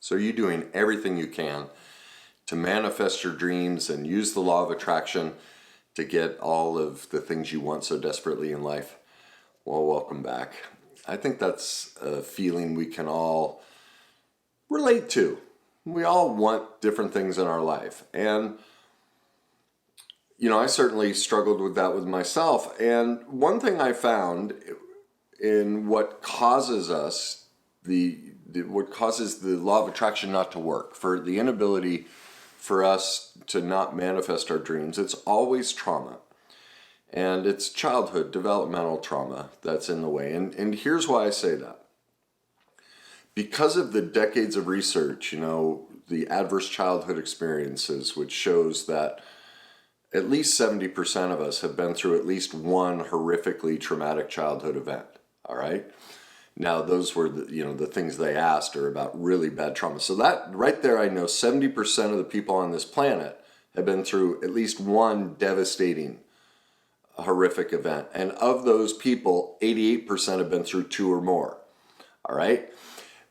So are you doing everything you can to manifest your dreams and use the law of attraction to get all of the things you want so desperately in life? Well, welcome back. I think that's a feeling we can all relate to. We all want different things in our life. And, I certainly struggled with that with myself. And one thing I found in what causes us, what causes the law of attraction not to work, for the inability for us to not manifest our dreams, it's always trauma. And it's childhood developmental trauma that's in the way. And here's why I say that. Because of the decades of research, the adverse childhood experiences, which shows that at least 70% of us have been through at least one horrifically traumatic childhood event. All right. Now, those were the things they asked are about really bad trauma. So that right there, I know 70% of the people on this planet have been through at least one devastating, horrific event. And of those people, 88% have been through two or more. All right.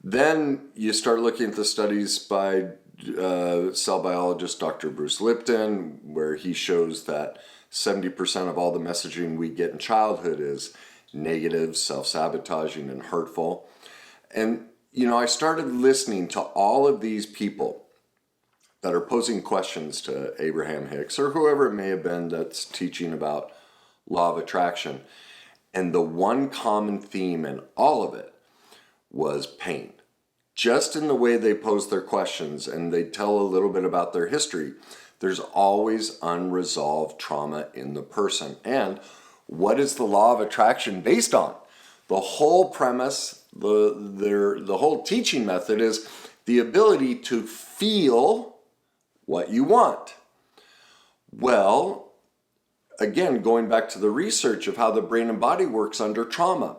Then you start looking at the studies by cell biologist Dr. Bruce Lipton, where he shows that 70% of all the messaging we get in childhood is negative, self-sabotaging, and hurtful. And, I started listening to all of these people that are posing questions to Abraham Hicks or whoever it may have been that's teaching about law of attraction. And the one common theme in all of it was pain. Just in the way they pose their questions and they tell a little bit about their history, there's always unresolved trauma in the person. And what is the law of attraction based on? The whole premise, the whole teaching method is the ability to feel what you want. Well, again, going back to the research of how the brain and body works under trauma.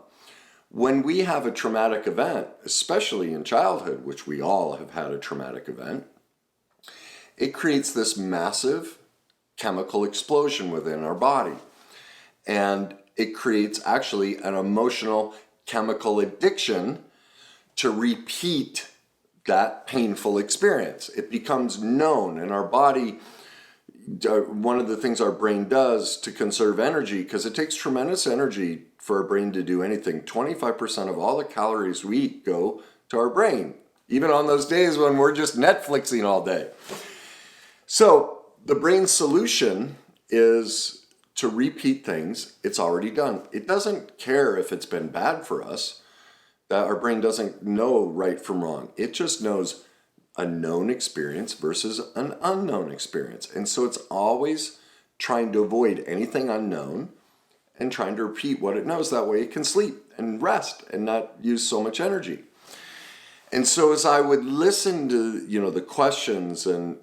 When we have a traumatic event, especially in childhood, which we all have had a traumatic event, it creates this massive chemical explosion within our body. And it creates actually an emotional chemical addiction to repeat that painful experience. It becomes known in our body. One of the things our brain does to conserve energy, because it takes tremendous energy for our brain to do anything. 25% of all the calories we eat go to our brain, even on those days when we're just Netflixing all day. So the brain's solution is to repeat things it's already done. It doesn't care if it's been bad for us. That our brain doesn't know right from wrong. It just knows a known experience versus an unknown experience. And so it's always trying to avoid anything unknown and trying to repeat what it knows. That way it can sleep and rest and not use so much energy. And so as I would listen to, the questions and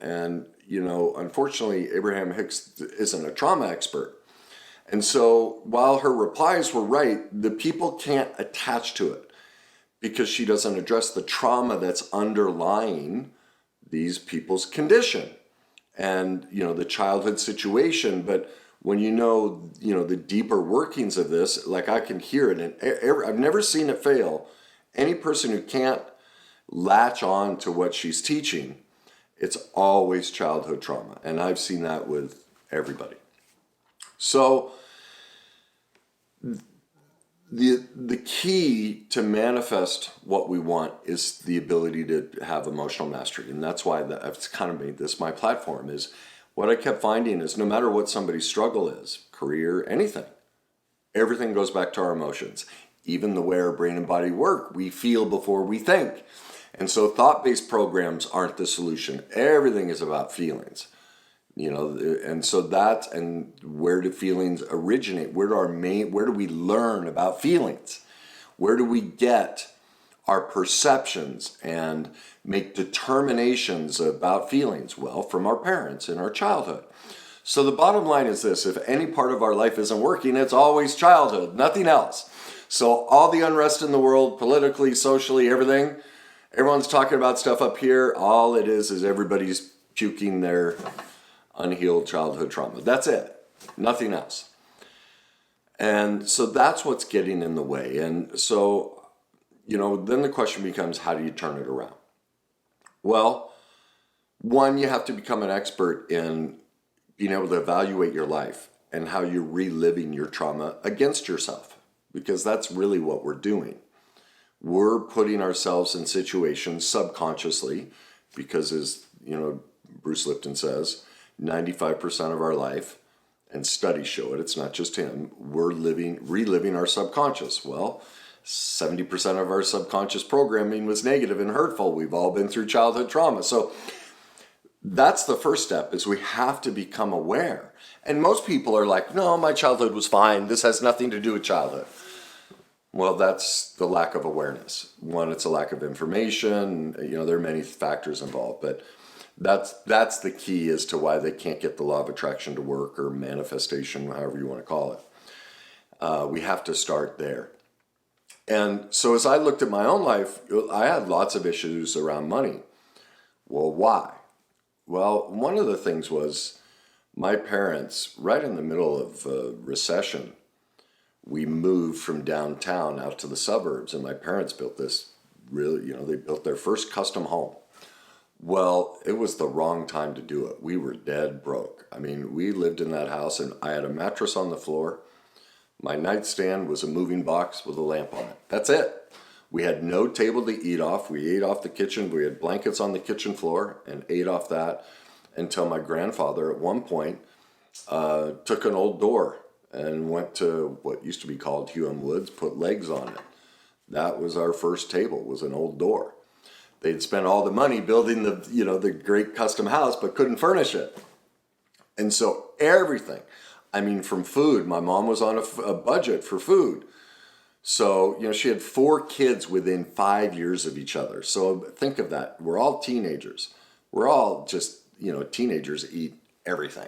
unfortunately, Abraham Hicks isn't a trauma expert. And so while her replies were right, the people can't attach to it because she doesn't address the trauma that's underlying these people's condition and, the childhood situation. But when the deeper workings of this, like I can hear it, and I've never seen it fail. Any person who can't latch on to what she's teaching, it's always childhood trauma. And I've seen that with everybody. So the key to manifest what we want is the ability to have emotional mastery. And that's why I've kind of made this my platform. Is what I kept finding is no matter what somebody's struggle is, career, anything, everything goes back to our emotions. Even the way our brain and body work, we feel before we think. And so thought-based programs aren't the solution. Everything is about feelings. And so and where do feelings originate? Where do we learn about feelings? Where do we get our perceptions and make determinations about feelings? Well, from our parents in our childhood. So the bottom line is this: if any part of our life isn't working, it's always childhood, nothing else. So all the unrest in the world, politically, socially, everyone's talking about stuff up here. All it is everybody's puking their unhealed childhood trauma. That's it. Nothing else. And so that's what's getting in the way. And so, then the question becomes, how do you turn it around? Well, one, you have to become an expert in being able to evaluate your life and how you're reliving your trauma against yourself, because that's really what we're doing. We're putting ourselves in situations subconsciously because, as Bruce Lipton says, 95% of our life, and studies show it, it's not just him, we're reliving our subconscious. Well, 70% of our subconscious programming was negative and hurtful. We've all been through childhood trauma. So that's the first step, is we have to become aware. And most people are like, no, my childhood was fine. This has nothing to do with childhood. Well, that's the lack of awareness. One, it's a lack of information. There are many factors involved, but that's the key as to why they can't get the law of attraction to work, or manifestation, however you want to call it. We have to start there. And so as I looked at my own life, I had lots of issues around money. Well, why? Well, one of the things was my parents, right in the middle of a recession, we moved from downtown out to the suburbs, and my parents built this they built their first custom home. Well, it was the wrong time to do it. We were dead broke. I mean, we lived in that house, and I had a mattress on the floor. My nightstand was a moving box with a lamp on it. That's it. We had no table to eat off. We ate off the kitchen. We had blankets on the kitchen floor and ate off that, until my grandfather at one point took an old door and went to what used to be called Hume Woods, put legs on it. That was our first table, was an old door. They'd spent all the money building the great custom house, but couldn't furnish it. And so everything, from food, my mom was on a budget for food. So, she had 4 kids within 5 years of each other. So think of that. We're all teenagers. We're all just, teenagers eat everything.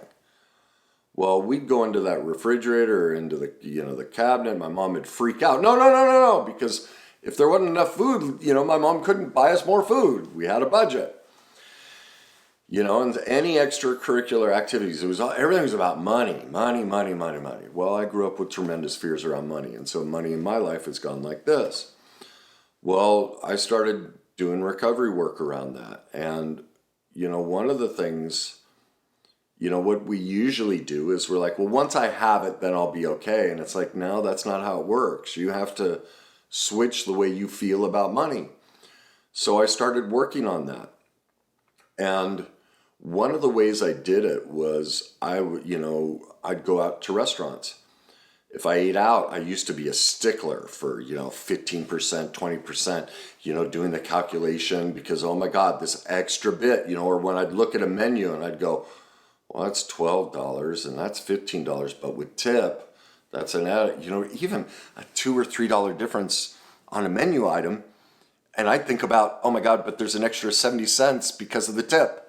Well, we'd go into that refrigerator, into the cabinet. My mom would freak out. No, because if there wasn't enough food, my mom couldn't buy us more food. We had a budget. And any extracurricular activities, everything was about money. Well, I grew up with tremendous fears around money, and so money in my life has gone like this. Well, I started doing recovery work around that, and one of the things, what we usually do is we're like, well, once I have it, then I'll be okay. And it's like, no, that's not how it works. You have to switch the way you feel about money. So I started working on that. And one of the ways I did it was I'd go out to restaurants. If I ate out, I used to be a stickler for, 15%, 20%, doing the calculation because, oh my God, this extra bit, or when I'd look at a menu and I'd go, well, that's $12 and that's $15, but with tip, that's an added, even a $2 or $3 difference on a menu item. And I think about, oh my God, but there's an extra 70 cents because of the tip.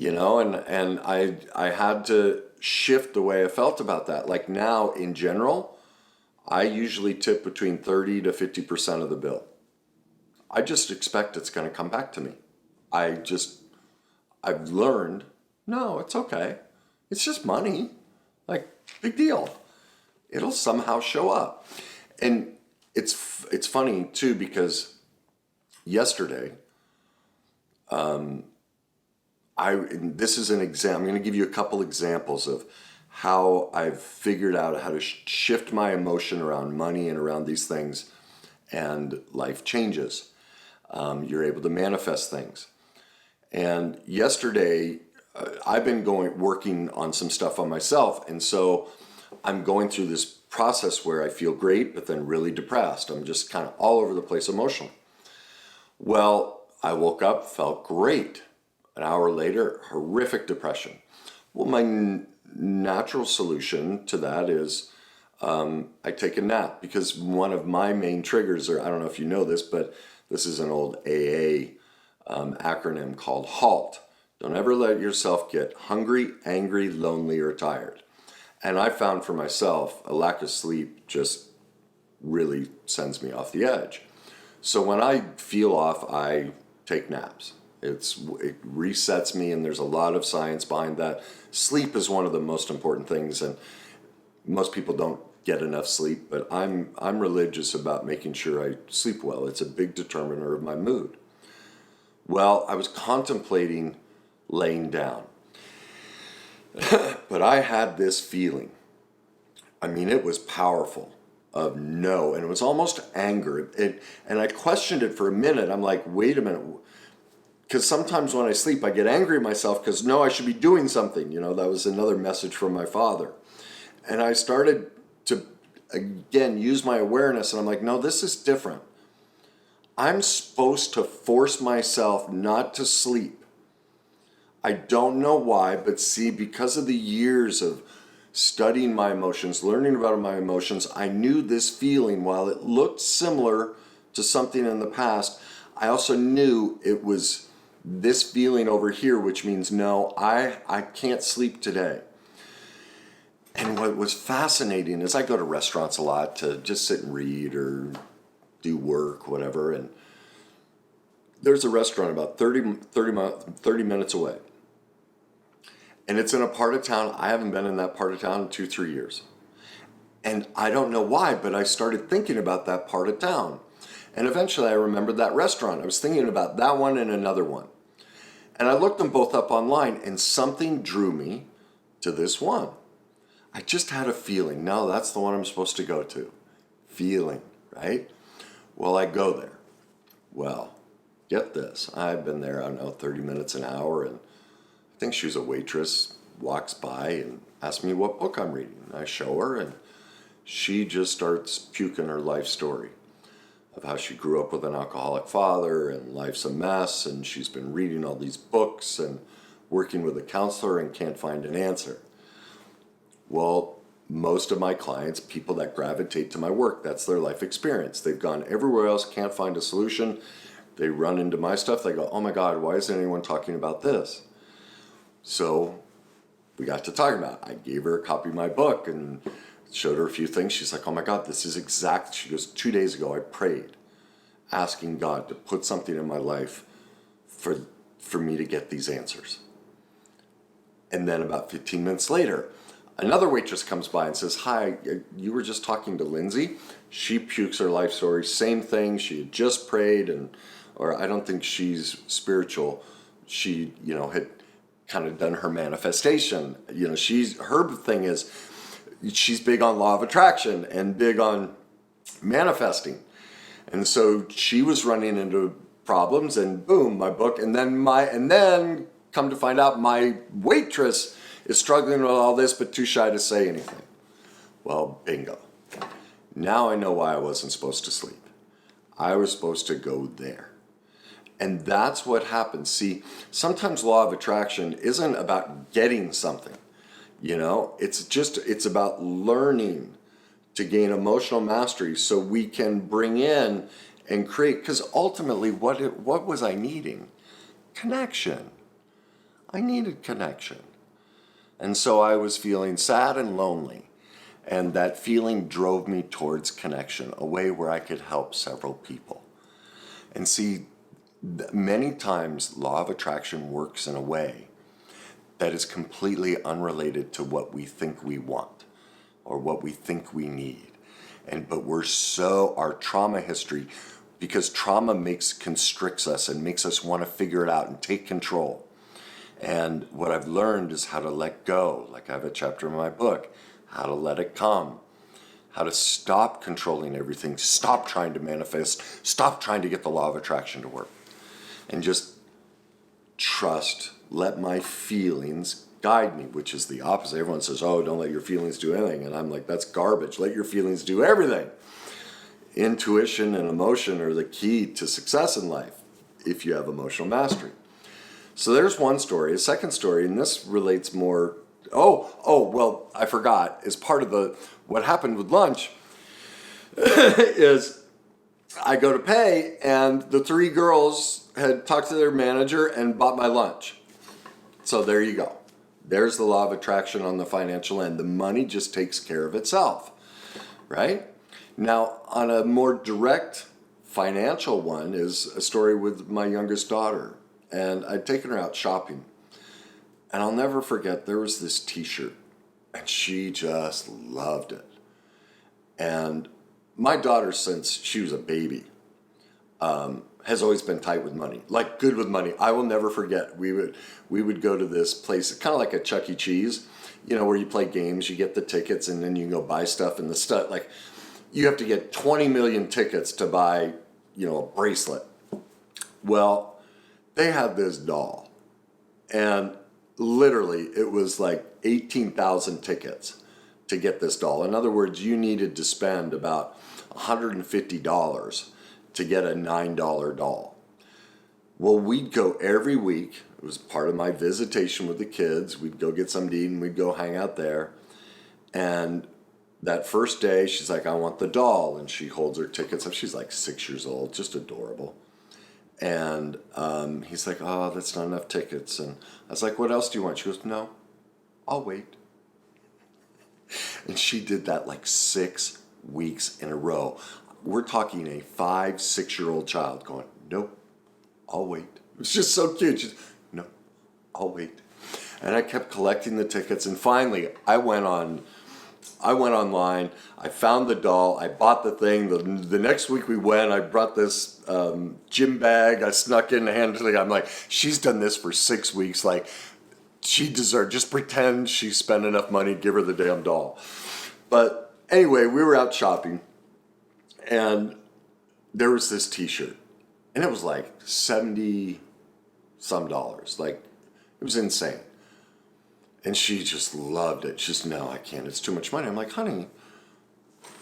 And I had to shift the way I felt about that. Like now, in general, I usually tip between 30 to 50% of the bill. I just expect it's going to come back to me. I've learned, no, it's okay. It's just money. Like, big deal. It'll somehow show up. And it's funny too, because yesterday, this is an example. I'm going to give you a couple examples of how I've figured out how to shift my emotion around money and around these things, and life changes. You're able to manifest things. And yesterday, I've been working on some stuff on myself, and so I'm going through this process where I feel great, but then really depressed. I'm just kind of all over the place emotionally. Well, I woke up, felt great. An hour later, horrific depression. Well, my natural solution to that is I take a nap, because one of my main triggers, or I don't know if you know this, but this is an old AA acronym called HALT. Don't ever let yourself get hungry, angry, lonely, or tired. And I found for myself, a lack of sleep just really sends me off the edge. So when I feel off, I take naps. It resets me, and there's a lot of science behind that. Sleep is one of the most important things, and most people don't get enough sleep, but I'm religious about making sure I sleep well. It's a big determiner of my mood. Well, I was contemplating laying down, but I had this feeling. I mean, it was powerful of no, and it was almost anger. And I questioned it for a minute. I'm like, wait a minute. Because sometimes when I sleep, I get angry at myself because no, I should be doing something. That was another message from my father. And I started to, again, use my awareness. And I'm like, no, this is different. I'm supposed to force myself not to sleep. I don't know why, but see, because of the years of studying my emotions, learning about my emotions, I knew this feeling, while it looked similar to something in the past, I also knew it was this feeling over here, which means no, I can't sleep today. And what was fascinating is I go to restaurants a lot to just sit and read or do work, whatever, and there's a restaurant about 30 minutes away. And it's in a part of town, I haven't been in that part of town in 2-3 years. And I don't know why, but I started thinking about that part of town. And eventually I remembered that restaurant. I was thinking about that one and another one. And I looked them both up online, and something drew me to this one. I just had a feeling, no, that's the one I'm supposed to go to. Feeling, right? Well, I go there. Well, get this. I've been there, I don't know, 30 minutes, an hour, and I think she was a waitress, walks by and asks me what book I'm reading. I show her, and she just starts puking her life story of how she grew up with an alcoholic father and life's a mess, and she's been reading all these books and working with a counselor and can't find an answer. Well, most of my clients, people that gravitate to my work, that's their life experience. They've gone everywhere else, can't find a solution. They run into my stuff, they go, oh my God, why isn't anyone talking about this? So we got to talking about it. I gave her a copy of my book and showed her a few things. She's like, oh my God, this is exact. She goes, 2 days ago, I prayed, asking God to put something in my life for me to get these answers. And then about 15 minutes later, another waitress comes by and says, hi, you were just talking to Lindsay. She pukes her life story, same thing. She had just prayed, or I don't think she's spiritual. She, had kind of done her manifestation. Her thing is, she's big on law of attraction and big on manifesting. And so she was running into problems, and boom, my book, and then come to find out my waitress is struggling with all this but too shy to say anything. Well, bingo. Now I know why I wasn't supposed to sleep. I was supposed to go there. And that's what happens. See, sometimes law of attraction isn't about getting something. It's about learning to gain emotional mastery so we can bring in and create, because ultimately what was I needing? Connection. I needed connection. And so I was feeling sad and lonely. And that feeling drove me towards connection, a way where I could help several people. And see, many times law of attraction works in a way that is completely unrelated to what we think we want or what we think we need. But our trauma history, because trauma constricts us and makes us want to figure it out and take control. And what I've learned is how to let go. Like I have a chapter in my book, how to let it come, how to stop controlling everything, stop trying to manifest, stop trying to get the law of attraction to work, and just trust, let my feelings guide me, which is the opposite. Everyone says, oh, don't let your feelings do anything. And I'm like, that's garbage. Let your feelings do everything. Intuition and emotion are the key to success in life if you have emotional mastery. So there's one story. A second story, and this relates more. Well, I forgot. As part of what happened with lunch is I go to pay, and the 3 girls had talked to their manager and bought my lunch. So there you go. There's the law of attraction on the financial end. The money just takes care of itself, right? Now, on a more direct financial one is a story with my youngest daughter. And I'd taken her out shopping. And I'll never forget, there was this t-shirt, and she just loved it. And my daughter, since she was a baby, has always been tight with money, like good with money. I will never forget. We would go to this place, kind of like a Chuck E. Cheese, where you play games, you get the tickets, and then you can go buy stuff. And the stuff, like, you have to get 20 million tickets to buy, a bracelet. Well, they had this doll, and literally it was like 18,000 tickets to get this doll. In other words, you needed to spend about $150 to get a $9 doll. Well, we'd go every week. It was part of my visitation with the kids. We'd go get something to eat and we'd go hang out there. And that first day, she's like, I want the doll. And she holds her tickets up. She's like 6 years old, just adorable. And he's like, oh, that's not enough tickets. And I was like, what else do you want? She goes, no, I'll wait. And she did that like 6 weeks in a row. We're talking a 5-6-year-old child going, nope, I'll wait. It was just so cute. She's, no, I'll wait. And I kept collecting the tickets. And finally, I went online. I found the doll. I bought the thing. The next week we went. I brought this gym bag. I snuck in and handed it. I'm like, she's done this for 6 weeks. Like, she deserved. Just pretend she spent enough money. Give her the damn doll. But anyway, we were out shopping. And there was this t-shirt, and it was like 70 some dollars. Like, it was insane. And she just loved it. She's, no, I can't. It's too much money. I'm like, honey,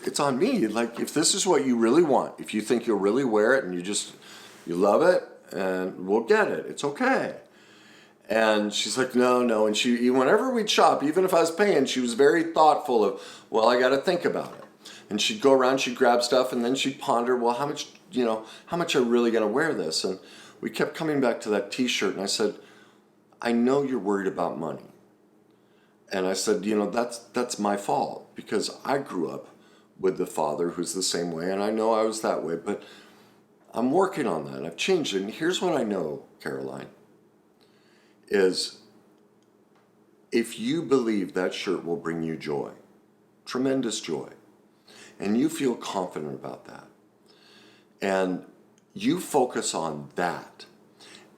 it's on me. Like, if this is what you really want, if you think you'll really wear it and you love it, and we'll get it. It's okay. And she's like, no. And whenever we'd shop, even if I was paying, she was very thoughtful of, well, I got to think about it. And she'd go around, she'd grab stuff, and then she'd ponder, well, how much are really going to wear this? And we kept coming back to that t-shirt, and I said, I know you're worried about money. And I said, that's my fault, because I grew up with the father who's the same way, and I know I was that way, but I'm working on that. I've changed it. And here's what I know, Caroline, is if you believe that shirt will bring you joy, tremendous joy, and you feel confident about that, and you focus on that,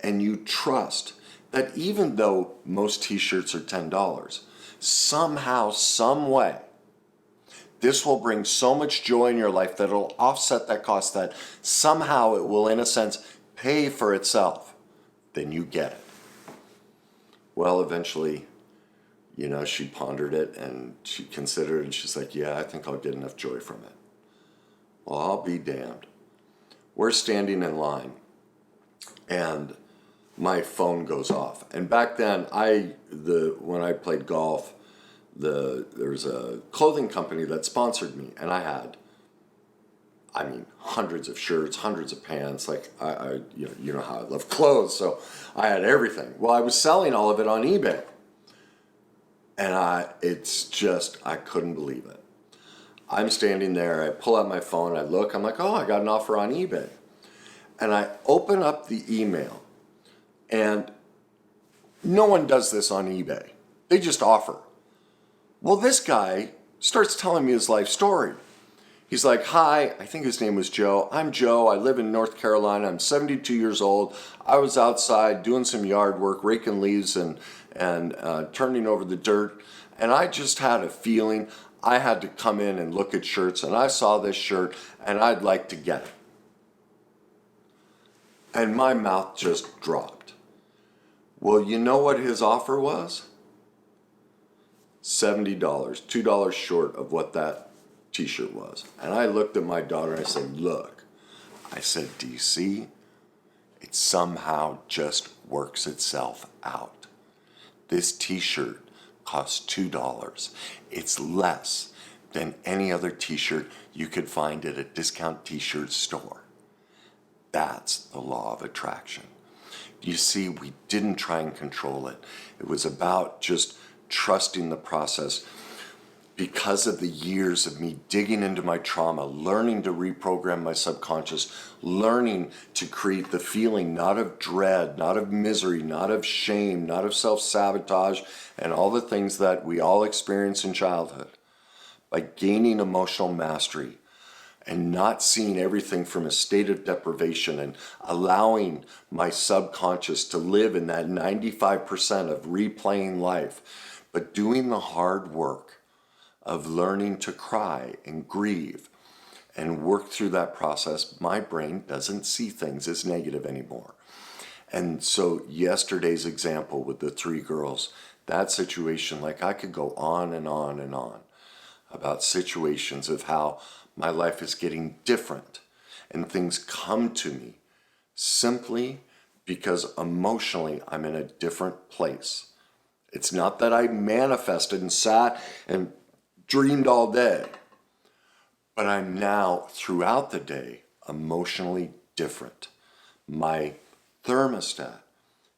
and you trust that even though most t-shirts are $10, somehow, some way, this will bring so much joy in your life that it'll offset that cost, that somehow it will, in a sense, pay for itself, then you get it. Well, eventually, she pondered it and she considered it, and she's like, yeah, I think I'll get enough joy from it. Well, I'll be damned. We're standing in line and my phone goes off. And back then, when I played golf, there was a clothing company that sponsored me, and I had, hundreds of shirts, hundreds of pants. Like, you know how I love clothes, so I had everything. Well, I was selling all of it on eBay. And I couldn't believe it. I'm standing there, I pull out my phone, I look, I'm like, oh, I got an offer on eBay. And I open up the email, and no one does this on eBay. They just offer. Well, this guy starts telling me his life story. He's like, hi, I think his name was Joe. I'm Joe. I live in North Carolina. I'm 72 years old. I was outside doing some yard work, raking leaves and turning over the dirt. And I just had a feeling I had to come in and look at shirts. And I saw this shirt, and I'd like to get it. And my mouth just dropped. Well, you know what his offer was? $70, $2 short of what that t-shirt was. And I looked at my daughter and I said, look, I said, do you see? It somehow just works itself out. This t-shirt costs $2. It's less than any other t-shirt you could find at a discount t-shirt store. That's the law of attraction. You see, we didn't try and control it. It was about just trusting the process. Because of the years of me digging into my trauma, learning to reprogram my subconscious, learning to create the feeling not of dread, not of misery, not of shame, not of self-sabotage, and all the things that we all experience in childhood. By gaining emotional mastery and not seeing everything from a state of deprivation and allowing my subconscious to live in that 95% of replaying life, but doing the hard work of learning to cry and grieve and work through that process, my brain doesn't see things as negative anymore. And so yesterday's example with the 3 girls, that situation, like I could go on and on and on about situations of how my life is getting different and things come to me simply because emotionally I'm in a different place. It's not that I manifested and sat and dreamed all day, but I'm now throughout the day emotionally different. My thermostat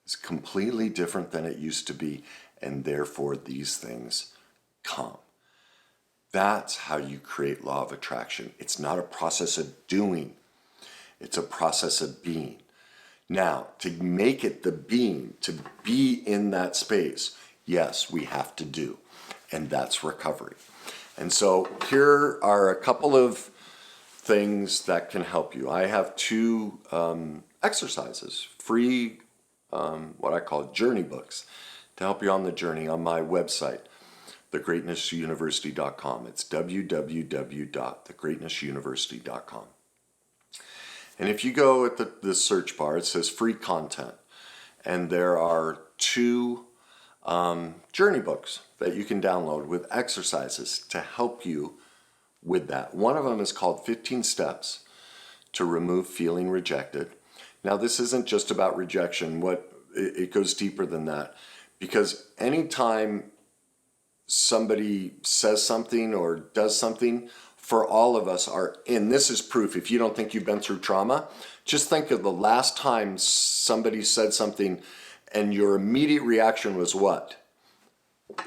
is completely different than it used to be, and therefore these things come. That's how you create law of attraction. It's not a process of doing, it's a process of being. Now, to make it the being, to be in that space, yes, we have to do, and that's recovery. And so here are a couple of things that can help you. I have 2 exercises, free, what I call journey books, to help you on the journey on my website, thegreatnessuniversity.com. It's www.thegreatnessuniversity.com. And if you go at the search bar, it says free content. And there are 2 journey books that you can download with exercises to help you with that. One of them is called 15 Steps to Remove Feeling Rejected. Now, this isn't just about rejection. It goes deeper than that. Because anytime somebody says something or does something, for all of us and this is proof, if you don't think you've been through trauma, just think of the last time somebody said something and your immediate reaction was what?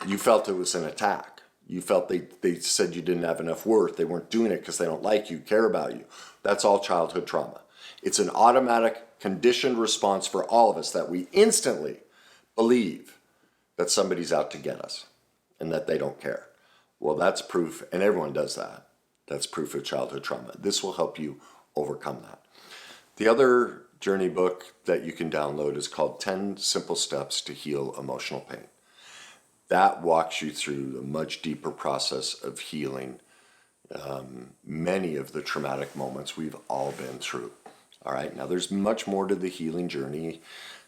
You felt it was an attack. You felt they said you didn't have enough worth. They weren't doing it because they don't like you, care about you. That's all childhood trauma. It's an automatic conditioned response for all of us that we instantly believe that somebody's out to get us and that they don't care. Well, that's proof, and everyone does that. That's proof of childhood trauma. This will help you overcome that. The other journey book that you can download is called 10 Simple Steps to Heal Emotional Pain. That walks you through the much deeper process of healing many of the traumatic moments we've all been through. All right, now there's much more to the healing journey.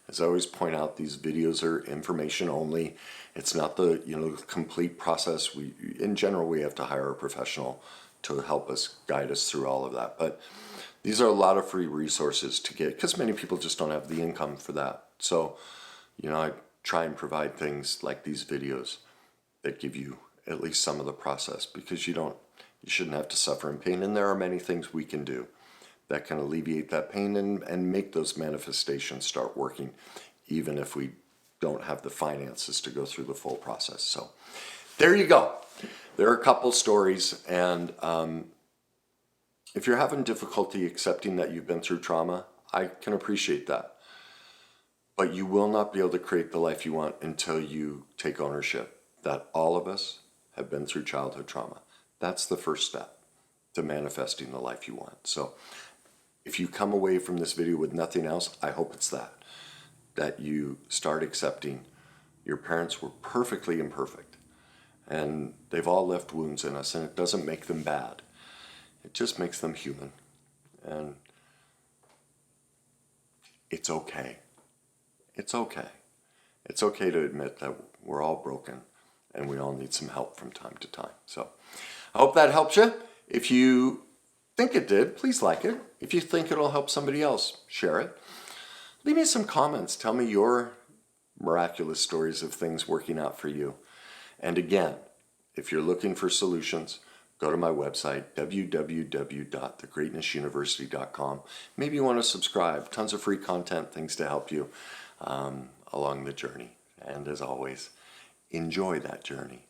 As I always point out, these videos are information only. It's not the complete process. In general, we have to hire a professional to help us, guide us through all of that. But these are a lot of free resources to get, because many people just don't have the income for that. So, I try and provide things like these videos that give you at least some of the process, because you shouldn't have to suffer in pain. And there are many things we can do that can alleviate that pain and make those manifestations start working, even if we don't have the finances to go through the full process. So there you go. There are a couple stories, and if you're having difficulty accepting that you've been through trauma, I can appreciate that. But you will not be able to create the life you want until you take ownership that all of us have been through childhood trauma. That's the first step to manifesting the life you want. So if you come away from this video with nothing else, I hope it's that you start accepting your parents were perfectly imperfect, and they've all left wounds in us, and it doesn't make them bad. It just makes them human, and it's okay. It's okay. It's okay to admit that we're all broken and we all need some help from time to time. So I hope that helps you. If you think it did, please like it. If you think it'll help somebody else, share it. Leave me some comments. Tell me your miraculous stories of things working out for you. And again, if you're looking for solutions, go to my website, www.thegreatnessuniversity.com. Maybe you want to subscribe. Tons of free content, things to help you along the journey. And as always, enjoy that journey.